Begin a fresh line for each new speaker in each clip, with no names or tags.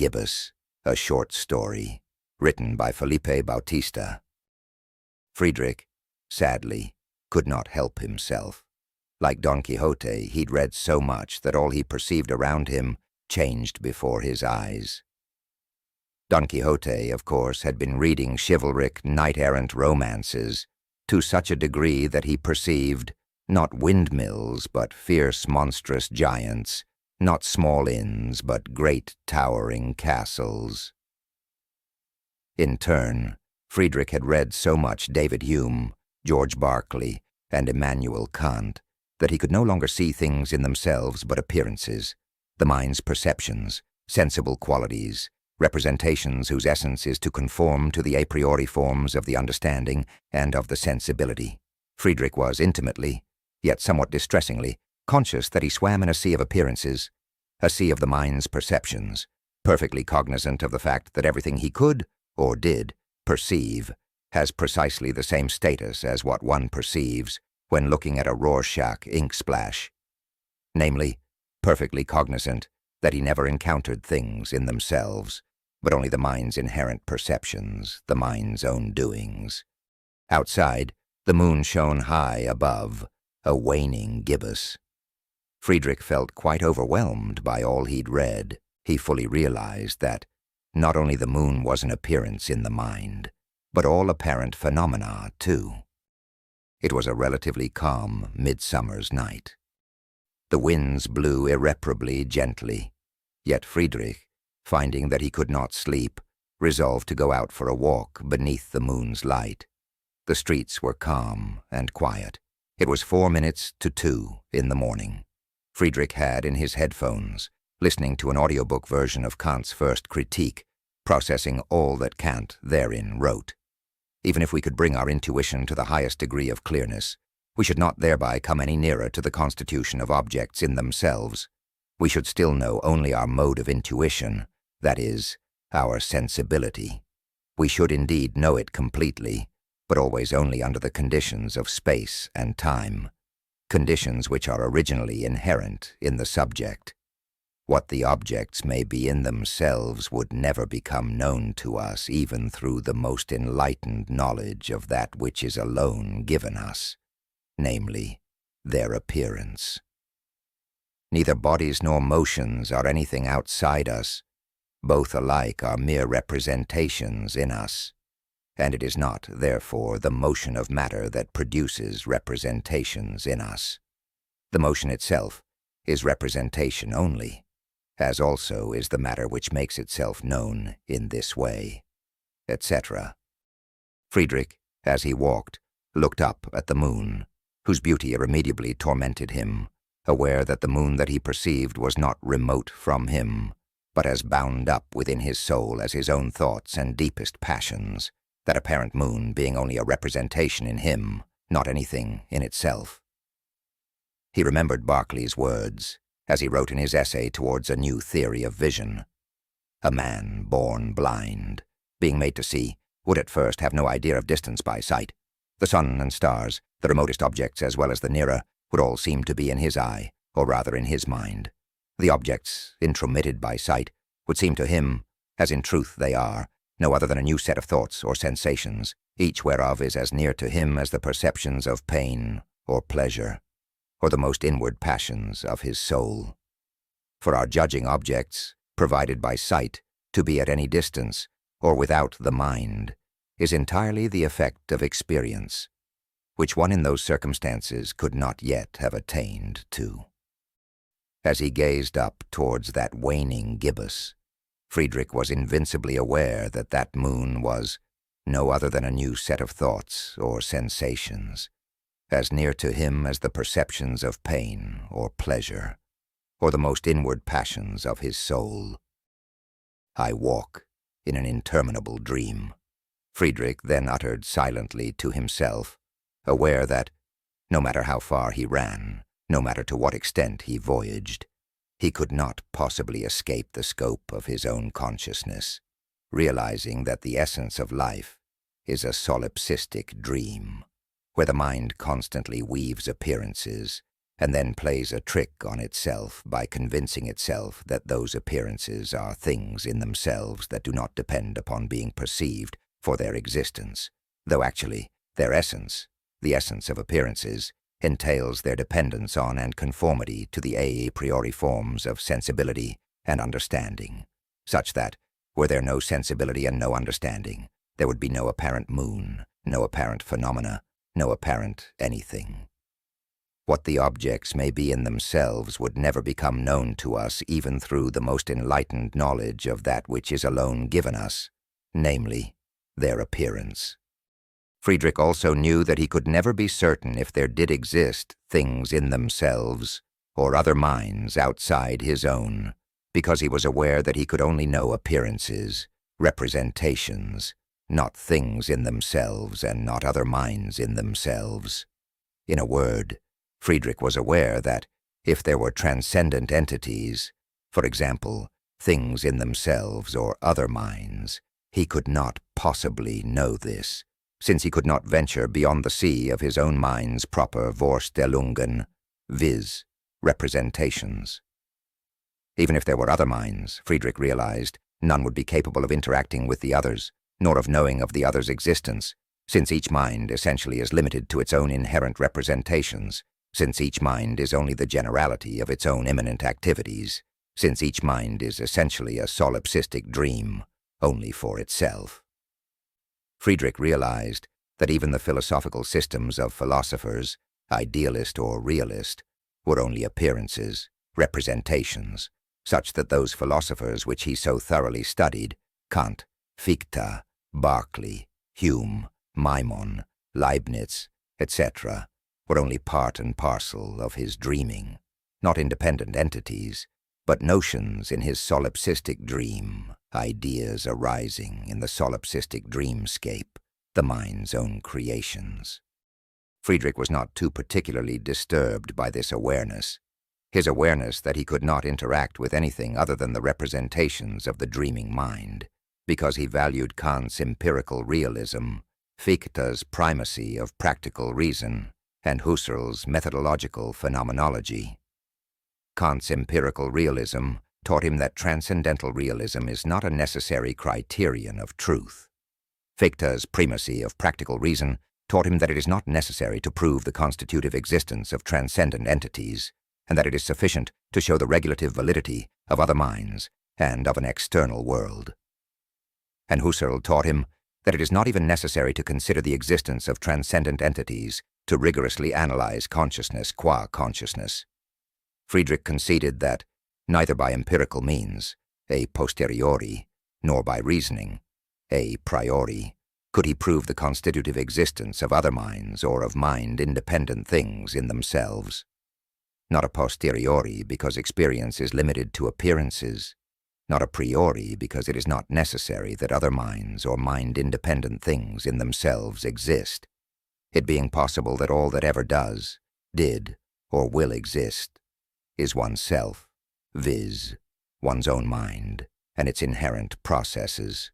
Gibbous, a short story, written by Felipe Bautista. Friedrich, sadly, could not help himself. Like Don Quixote, he'd read so much that all he perceived around him changed before his eyes. Don Quixote, of course, had been reading chivalric, knight-errant romances to such a degree that he perceived not windmills but fierce, monstrous giants, not small inns but great, towering castles. In turn, Friedrich had read so much David Hume, George Berkeley, and Immanuel Kant that he could no longer see things in themselves but appearances, the mind's perceptions, sensible qualities, representations whose essence is to conform to the a priori forms of the understanding and of the sensibility. Friedrich was intimately, yet somewhat distressingly, conscious that he swam in a sea of appearances, a sea of the mind's perceptions, perfectly cognizant of the fact that everything he could, or did, perceive has precisely the same status as what one perceives when looking at a Rorschach ink splash, namely, perfectly cognizant that he never encountered things in themselves, but only the mind's inherent perceptions, the mind's own doings. Outside, the moon shone high above, a waning gibbous. Friedrich felt quite overwhelmed by all he'd read. He fully realized that not only the moon was an appearance in the mind, but all apparent phenomena, too. It was a relatively calm midsummer's night. The winds blew irreparably gently, yet Friedrich, finding that he could not sleep, resolved to go out for a walk beneath the moon's light. The streets were calm and quiet. It was 2:04 in the morning. Friedrich had in his headphones, listening to an audiobook version of Kant's first critique, processing all that Kant therein wrote. Even if we could bring our intuition to the highest degree of clearness, we should not thereby come any nearer to the constitution of objects in themselves. We should still know only our mode of intuition, that is, our sensibility. We should indeed know it completely, but always only under the conditions of space and time, conditions which are originally inherent in the subject. What the objects may be in themselves would never become known to us even through the most enlightened knowledge of that which is alone given us, namely, their appearance. Neither bodies nor motions are anything outside us. Both alike are mere representations in us, and it is not, therefore, the motion of matter that produces representations in us. The motion itself is representation only, as also is the matter which makes itself known in this way, etc. Friedrich, as he walked, looked up at the moon, whose beauty irremediably tormented him, aware that the moon that he perceived was not remote from him, but as bound up within his soul as his own thoughts and deepest passions, that apparent moon being only a representation in him, not anything in itself. He remembered Berkeley's words, as he wrote in his essay towards a new theory of vision. A man born blind, being made to see, would at first have no idea of distance by sight. The sun and stars, the remotest objects as well as the nearer, would all seem to be in his eye, or rather in his mind. The objects, intromitted by sight, would seem to him, as in truth they are, no other than a new set of thoughts or sensations, each whereof is as near to him as the perceptions of pain or pleasure, or the most inward passions of his soul. For our judging objects, provided by sight, to be at any distance, or without the mind, is entirely the effect of experience, which one in those circumstances could not yet have attained to. As he gazed up towards that waning gibbous, Friedrich was invincibly aware that that moon was no other than a new set of thoughts or sensations, as near to him as the perceptions of pain or pleasure, or the most inward passions of his soul. I walk in an interminable dream, Friedrich then uttered silently to himself, aware that, no matter how far he ran, no matter to what extent he voyaged, he could not possibly escape the scope of his own consciousness, realizing that the essence of life is a solipsistic dream, where the mind constantly weaves appearances and then plays a trick on itself by convincing itself that those appearances are things in themselves that do not depend upon being perceived for their existence, though actually their essence, the essence of appearances, entails their dependence on and conformity to the a priori forms of sensibility and understanding, such that, were there no sensibility and no understanding, there would be no apparent moon, no apparent phenomena, no apparent anything. What the objects may be in themselves would never become known to us even through the most enlightened knowledge of that which is alone given us, namely, their appearance. Friedrich also knew that he could never be certain if there did exist things in themselves or other minds outside his own, because he was aware that he could only know appearances, representations, not things in themselves and not other minds in themselves. In a word, Friedrich was aware that if there were transcendent entities, for example, things in themselves or other minds, he could not possibly know this, since he could not venture beyond the sea of his own mind's proper Vorstellungen, viz., representations. Even if there were other minds, Friedrich realized, none would be capable of interacting with the others, nor of knowing of the other's existence, since each mind essentially is limited to its own inherent representations, since each mind is only the generality of its own immanent activities, since each mind is essentially a solipsistic dream, only for itself. Friedrich realized that even the philosophical systems of philosophers, idealist or realist, were only appearances, representations, such that those philosophers which he so thoroughly studied, Kant, Fichte, Berkeley, Hume, Maimon, Leibniz, etc., were only part and parcel of his dreaming, not independent entities, but notions in his solipsistic dream, ideas arising in the solipsistic dreamscape, the mind's own creations. Friedrich was not too particularly disturbed by this awareness, his awareness that he could not interact with anything other than the representations of the dreaming mind, because he valued Kant's empirical realism, Fichte's primacy of practical reason, and Husserl's methodological phenomenology. Kant's empirical realism taught him that transcendental realism is not a necessary criterion of truth. Fichte's primacy of practical reason taught him that it is not necessary to prove the constitutive existence of transcendent entities, and that it is sufficient to show the regulative validity of other minds and of an external world. And Husserl taught him that it is not even necessary to consider the existence of transcendent entities to rigorously analyze consciousness qua consciousness. Friedrich conceded that neither by empirical means, a posteriori, nor by reasoning, a priori, could he prove the constitutive existence of other minds or of mind-independent things in themselves. Not a posteriori because experience is limited to appearances, not a priori because it is not necessary that other minds or mind-independent things in themselves exist, it being possible that all that ever does, did, or will exist is oneself, viz., one's own mind and its inherent processes.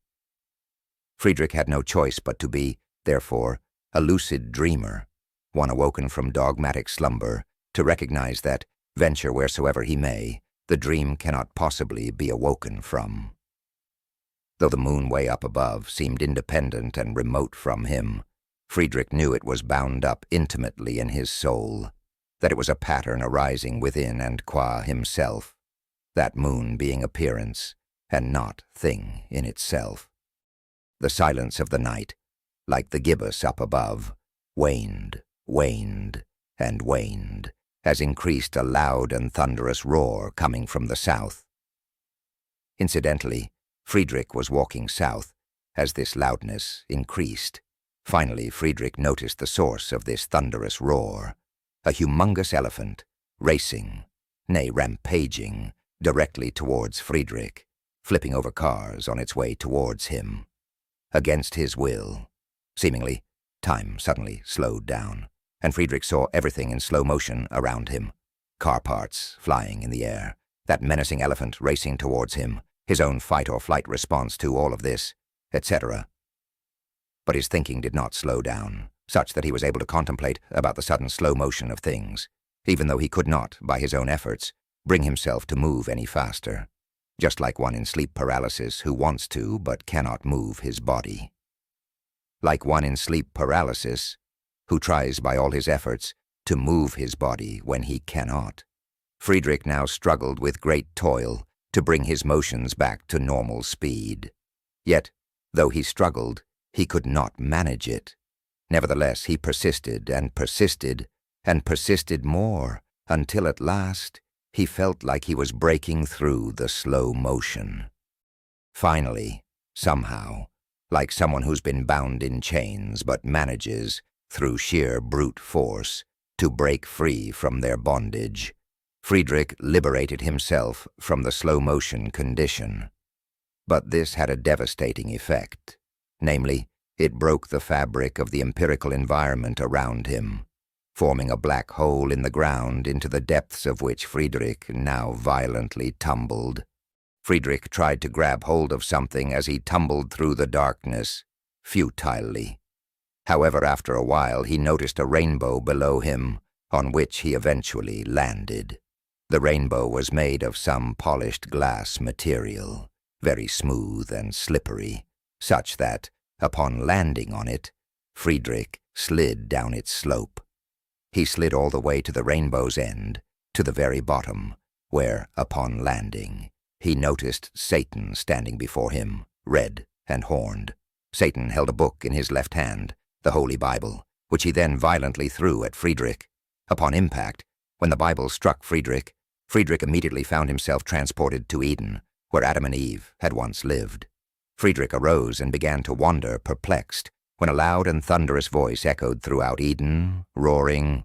Friedrich had no choice but to be, therefore, a lucid dreamer, one awoken from dogmatic slumber, to recognize that, venture wheresoever he may, the dream cannot possibly be awoken from. Though the moon way up above seemed independent and remote from him, Friedrich knew it was bound up intimately in his soul, that it was a pattern arising within and qua himself, that moon being appearance and not thing in itself. The silence of the night, like the gibbous up above, waned, waned, and waned, as increased a loud and thunderous roar coming from the south. Incidentally, Friedrich was walking south as this loudness increased. Finally, Friedrich noticed the source of this thunderous roar, a humongous elephant, racing, nay rampaging, directly towards Friedrich, flipping over cars on its way towards him. Against his will, seemingly, time suddenly slowed down, and Friedrich saw everything in slow motion around him. Car parts flying in the air, that menacing elephant racing towards him, his own fight-or-flight response to all of this, etc. But his thinking did not slow down, such that he was able to contemplate about the sudden slow motion of things. even though he could not, by his own efforts, bring himself to move any faster, just like one in sleep paralysis who wants to but cannot move his body. Like one in sleep paralysis who tries by all his efforts to move his body when he cannot. Friedrich now struggled with great toil to bring his motions back to normal speed. Yet, though he struggled, he could not manage it. Nevertheless, he persisted and persisted and persisted more until at last he felt like he was breaking through the slow motion. Finally, somehow, like someone who's been bound in chains but manages, through sheer brute force, to break free from their bondage, Friedrich liberated himself from the slow-motion condition. But this had a devastating effect. Namely, it broke the fabric of the empirical environment around him, forming a black hole in the ground into the depths of which Friedrich now violently tumbled. Friedrich tried to grab hold of something as he tumbled through the darkness, futilely. However, after a while, he noticed a rainbow below him, on which he eventually landed. The rainbow was made of some polished glass material, very smooth and slippery, such that, upon landing on it, Friedrich slid down its slope. He slid all the way to the rainbow's end, to the very bottom, where, upon landing, he noticed Satan standing before him, red and horned. Satan held a book in his left hand, the Holy Bible, which he then violently threw at Friedrich. Upon impact, when the Bible struck Friedrich, Friedrich immediately found himself transported to Eden, where Adam and Eve had once lived. Friedrich arose and began to wander, perplexed, when a loud and thunderous voice echoed throughout Eden, roaring,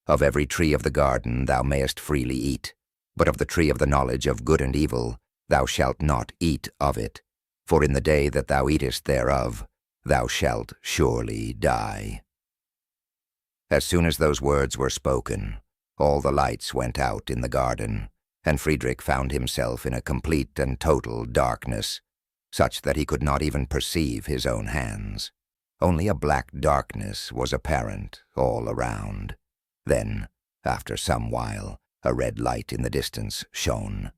"Of every tree of the garden thou mayest freely eat, but of the tree of the knowledge of good and evil thou shalt not eat of it, for in the day that thou eatest thereof thou shalt surely die." As soon as those words were spoken, all the lights went out in the garden, and Friedrich found himself in a complete and total darkness, such that he could not even perceive his own hands. Only a black darkness was apparent all around. Then, after some while, a red light in the distance shone.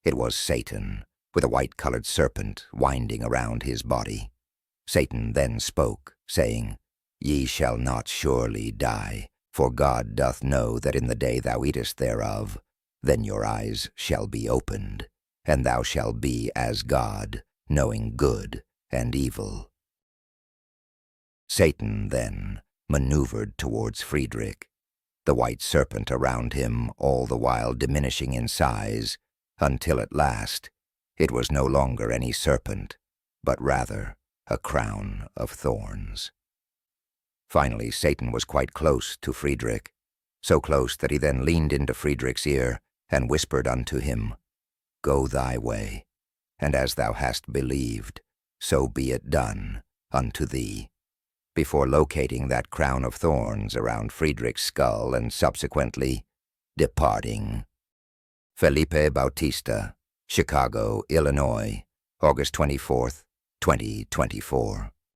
It was Satan, with a white-colored serpent winding around his body. Satan then spoke, saying, "Ye shall not surely die, for God doth know that in the day thou eatest thereof, then your eyes shall be opened, and thou shalt be as God, knowing good and evil." Satan, then, maneuvered towards Friedrich, the white serpent around him all the while diminishing in size, until at last it was no longer any serpent, but rather a crown of thorns. Finally, Satan was quite close to Friedrich, so close that he then leaned into Friedrich's ear and whispered unto him, "Go thy way, and as thou hast believed, so be it done unto thee," before locating that crown of thorns around Friedrich's skull and subsequently departing. Felipe Bautista, Chicago, Illinois, August 24th, 2024.